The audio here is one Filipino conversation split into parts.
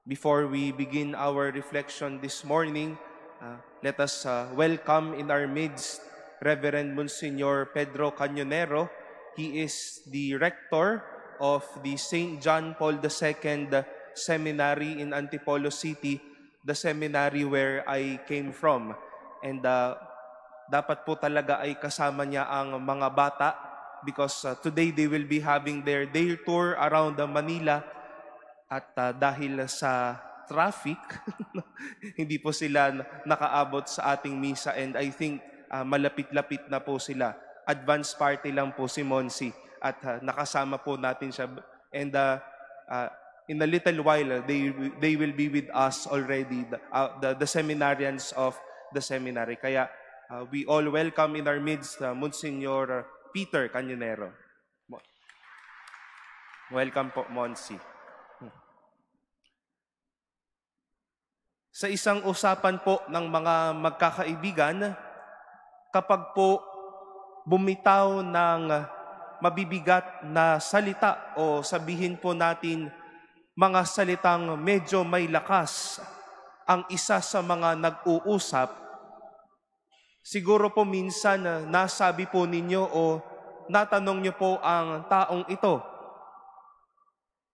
Before we begin our reflection this morning, let us welcome in our midst Reverend Monsignor Pedro Cañonero. He is the rector of the St. John Paul II Seminary in Antipolo City, the seminary where I came from. And dapat po talaga ay kasama niya ang mga bata because today they will be having their day tour around Manila. At dahil sa traffic, hindi po sila nakaabot sa ating misa, and I think malapit-lapit na po sila. Advance party lang po si Monsi at nakasama po natin siya. And in a little while, they will be with us already, the seminarians of the seminary. Kaya we all welcome in our midst Monsignor Peter Cañonero. Welcome po, Monsi. Sa isang usapan po ng mga magkakaibigan, kapag po bumitaw ng mabibigat na salita o sabihin po natin mga salitang medyo may lakas ang isa sa mga nag-uusap, siguro po minsan nasabi po ninyo o natanong nyo po ang taong ito,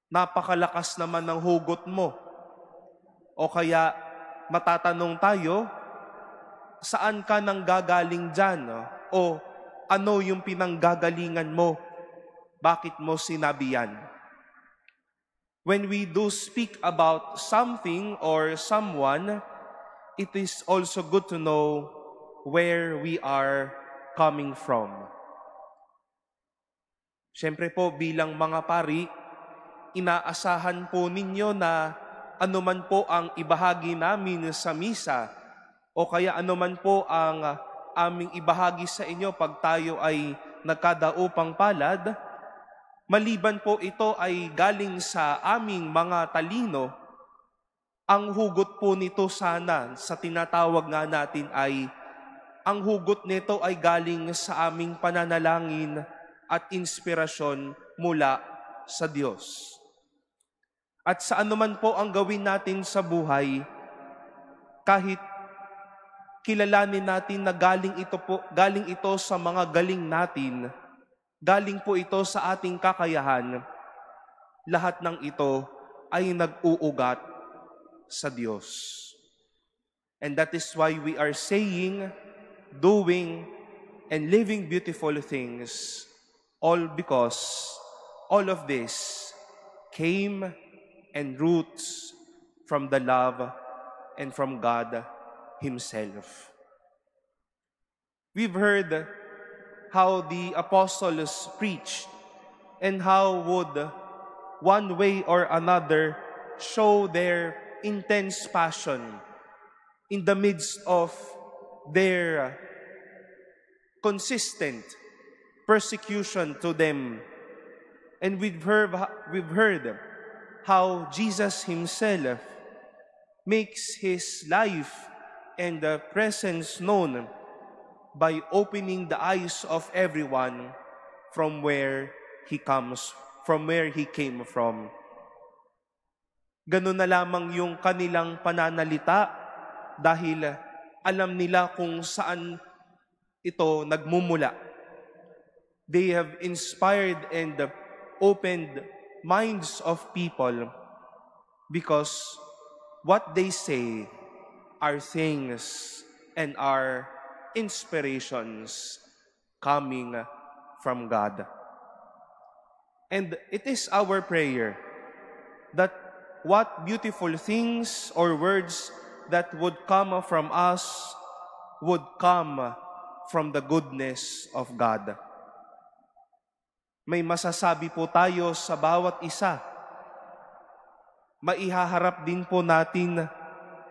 napakalakas naman ng hugot mo. O kaya matatanong tayo, saan ka nang gagaling dyan? O ano yung pinanggagalingan mo? Bakit mo sinabi yan? When we do speak about something or someone, it is also good to know where we are coming from. Siyempre po, bilang mga pari, inaasahan po ninyo na anuman po ang ibahagi namin sa misa o kaya anuman po ang aming ibahagi sa inyo pag tayo ay nagkadaupang palad, maliban po ito ay galing sa aming mga talino, ang hugot po nito sana sa tinatawag nga natin ay, ang hugot nito ay galing sa aming pananalangin at inspirasyon mula sa Diyos. At sa anuman po ang gawin natin sa buhay, kahit kilalanin natin na galing ito sa mga galing natin, galing po ito sa ating kakayahan, lahat ng ito ay nag-uugat sa Diyos. And that is why we are saying, doing, and living beautiful things, all because all of this came and roots from the love and from God Himself. We've heard how the apostles preached and how would one way or another show their intense passion in the midst of their consistent persecution to them. And we've heard how Jesus Himself makes His life and the presence known by opening the eyes of everyone from where He came from. Ganun na lamang yung kanilang pananalita dahil alam nila kung saan ito nagmumula. They have inspired and opened minds of people because what they say are things and are inspirations coming from God. And it is our prayer that what beautiful things or words that would come from us would come from the goodness of God. May masasabi po tayo sa bawat isa. Maihaharap din po natin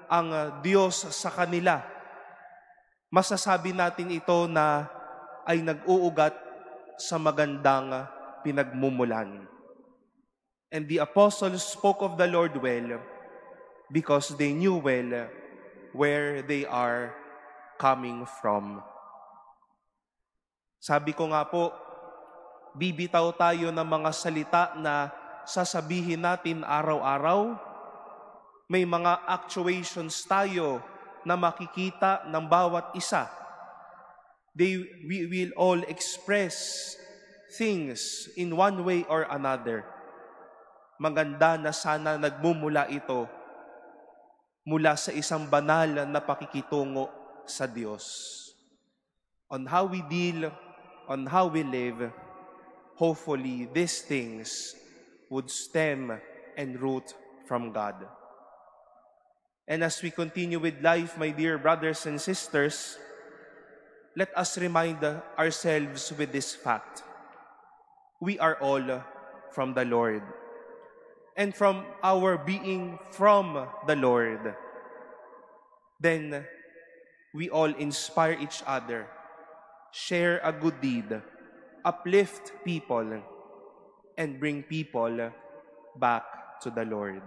ang Diyos sa kanila. Masasabi natin ito na ay nag-uugat sa magandang pinagmumulan. And the apostles spoke of the Lord well because they knew well where they are coming from. Sabi ko nga po, bibitaw tayo ng mga salita na sasabihin natin araw-araw, May mga actuations tayo na makikita ng bawat isa. We will all express things in one way or another. Maganda na sana nagmumula ito mula sa isang banal na pakikitungo sa Diyos. On how we deal, on how we live, hopefully these things would stem and root from God. And as we continue with life, my dear brothers and sisters, let us remind ourselves with this fact. We are all from the Lord. And from our being from the Lord, then we all inspire each other, share a good deed, uplift people, and bring people back to the Lord.